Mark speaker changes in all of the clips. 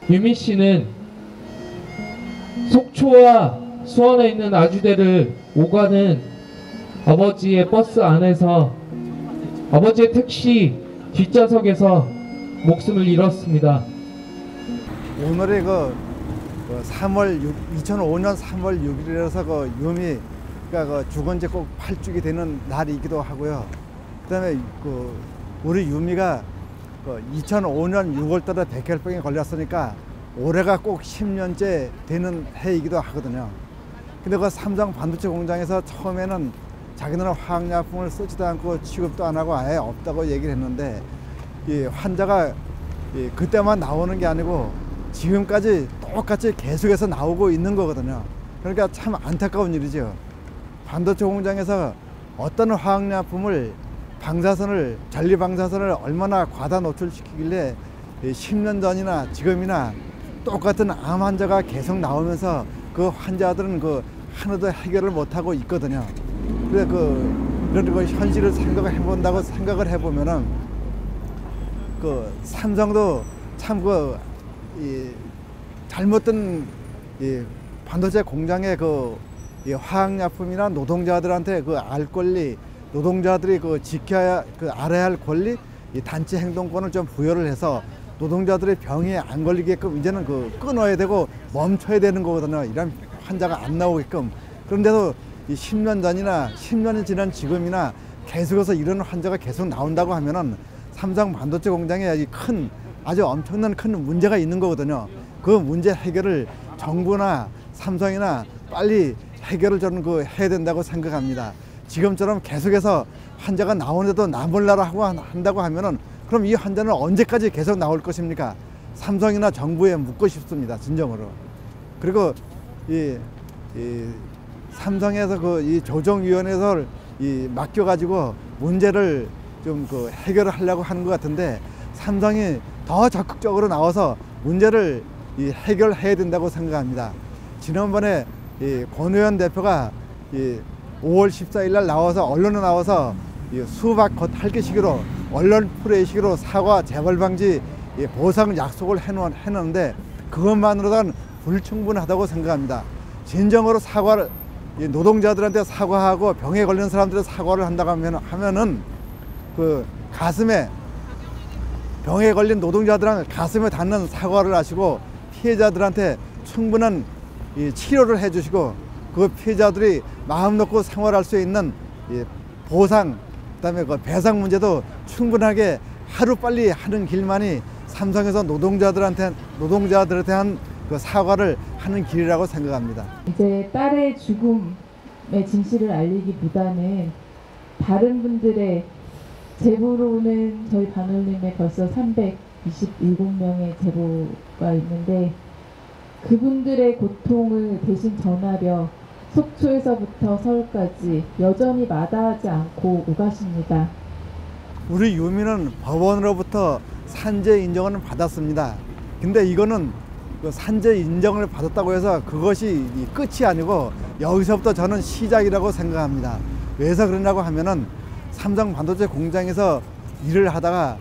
Speaker 1: 유미 씨는 속초와 수원에 있는 아주대를 오가는 아버지의 버스 안에서 아버지의 택시 뒷좌석에서 목숨을 잃었습니다.
Speaker 2: 오늘이 2005년 3월 6일이라서 유미가 죽은 지 꼭 8주기 되는 날이기도 하고요. 그다음에 우리 유미가 2005년 6월달에 백혈병에 걸렸으니까 올해가 꼭 10년째 되는 해이기도 하거든요. 근데 삼성 반도체 공장에서 처음에는 자기네는 화학약품을 쓰지도 않고 취급도 안 하고 아예 없다고 얘기를 했는데 이 환자가 그때만 나오는 게 아니고 지금까지 똑같이 계속해서 나오고 있는 거거든요. 그러니까 참 안타까운 일이죠. 반도체 공장에서 어떤 화학약품을 전리방사선을 얼마나 과다 노출시키길래 10년 전이나 지금이나 똑같은 암 환자가 계속 나오면서 그 환자들은 하나도 해결을 못하고 있거든요. 그래 그런 현실을 생각을 해보면은 삼성도 참 잘못된 반도체 공장의 이 화학약품이나 노동자들한테 알 권리, 노동자들이 지켜야 알아야 할 권리, 이 단체 행동권을 좀 부여를 해서 노동자들의 병에 안 걸리게끔 이제는 끊어야 되고 멈춰야 되는 거거든요. 이런 환자가 안 나오게끔. 그런데도 이 10년 전이나 10년이 지난 지금이나 계속해서 이런 환자가 계속 나온다고 하면은 삼성 반도체 공장에 아주 엄청난 큰 문제가 있는 거거든요. 그 문제 해결을 정부나 삼성이나 빨리 해결을 저는 해야 된다고 생각합니다. 지금처럼 계속해서 환자가 나오는데도 나 몰라라 하고 한다고 하면은 그럼 이 환자는 언제까지 계속 나올 것입니까? 삼성이나 정부에 묻고 싶습니다. 진정으로. 그리고 이 삼성에서 이 조정위원회에서 맡겨가지고 문제를 좀 해결을 하려고 하는 것 같은데 삼성이 더 적극적으로 나와서 문제를 해결해야 된다고 생각합니다. 지난번에 권의원 대표가 5월 14일 날 언론에 나와서 수박 겉핥기식으로 언론 프레이식으로 사과 재발 방지 보상 약속을 해놓는데 그것만으로는 불충분하다고 생각합니다. 진정으로 노동자들한테 사과하고 병에 걸린 사람들의 사과를 한다고 하면은 가슴에 병에 걸린 노동자들은 가슴에 닿는 사과를 하시고 피해자들한테 충분한 치료를 해주시고 그 피해자들이 마음 놓고 생활할 수 있는 보상, 그다음에 배상 문제도 충분하게 하루빨리 하는 길만이 삼성에서 노동자들한테 대한 사과를 하는 길이라고 생각합니다.
Speaker 3: 이제 딸의 죽음의 진실을 알리기보다는 다른 분들의 제보로는 저희 반올림에 벌써 327명의 제보가 있는데 그분들의 고통을 대신 전하려 속초에서부터 서울까지 여전히 마다하지 않고 오가십니다.
Speaker 2: 우리 유미는 법원으로부터 산재 인정을 받았습니다. 근데 이거는 산재 인정을 받았다고 해서 그것이 끝이 아니고 여기서부터 저는 시작이라고 생각합니다. 왜서 그러냐고 하면은 삼성 반도체 공장에서 일을 하다가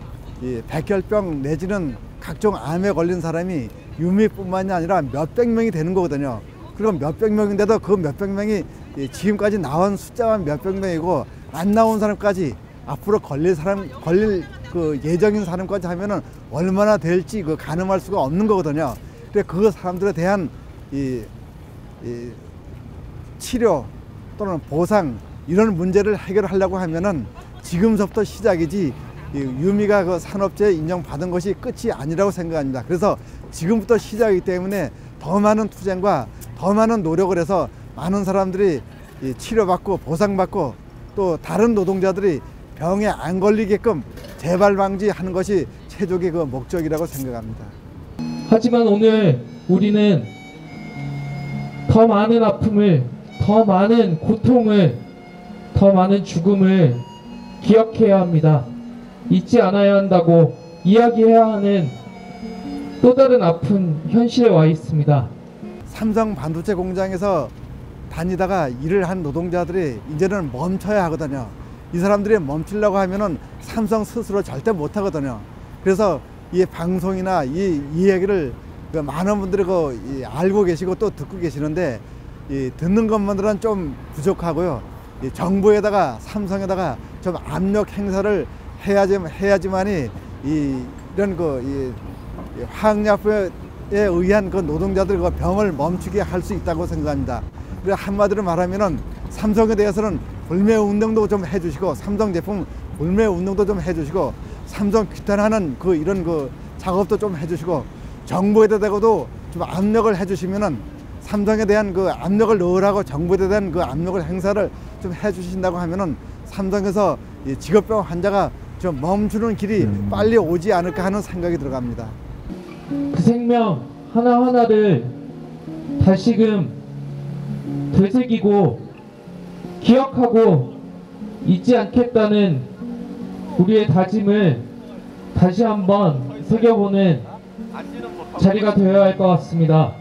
Speaker 2: 백혈병 내지는 각종 암에 걸린 사람이 유미뿐만이 아니라 몇백 명이 되는 거거든요. 그리고 몇백 명인데도 그 몇백 명이 지금까지 나온 숫자만 몇백 명이고 안 나온 사람까지 앞으로 걸릴 예정인 사람까지 하면은 얼마나 될지 가늠할 수가 없는 거거든요. 그래서 그 사람들에 대한 치료 또는 보상 이런 문제를 해결하려고 하면은 지금서부터 시작이지 유미가 산업재해 인정받은 것이 끝이 아니라고 생각합니다. 그래서 지금부터 시작이기 때문에 더 많은 투쟁과 더 많은 노력을 해서 많은 사람들이 치료받고 보상받고 또 다른 노동자들이 병에 안 걸리게끔 재발 방지하는 것이 최종의 목적이라고 생각합니다.
Speaker 1: 하지만 오늘 우리는 더 많은 아픔을, 더 많은 고통을, 더 많은 죽음을 기억해야 합니다. 잊지 않아야 한다고 이야기해야 하는 또 다른 아픈 현실에 와 있습니다.
Speaker 2: 삼성 반도체 공장에서 다니다가 일을 한 노동자들이 이제는 멈춰야 하거든요. 이 사람들이 멈추려고 하면은 삼성 스스로 절대 못 하거든요. 그래서 이 방송이나 이 얘기를 그 많은 분들이 알고 계시고 또 듣고 계시는데 듣는 것만으로는 좀 부족하고요. 정부에다가 삼성에다가 좀 압력 행사를 해야지만이 이런 화학약품에 의한 그 노동자들 그 병을 멈추게 할 수 있다고 생각합니다. 그래 한마디로 말하면은 삼성에 대해서는 불매 운동도 좀 해주시고 삼성 제품 불매 운동도 좀 해주시고 삼성 규탄하는 이런 작업도 좀 해주시고 정부에다가도 좀 압력을 해주시면은 삼성에 대한 압력을 넣으라고 정부에 대한 압력을 행사를 좀 해주신다고 하면은 삼성에서 이 직업병 환자가 좀 멈추는 길이 빨리 오지 않을까 하는 생각이 들어갑니다.
Speaker 1: 그 생명 하나하나를 다시금 되새기고 기억하고 잊지 않겠다는 우리의 다짐을 다시 한번 새겨보는 자리가 되어야 할 것 같습니다.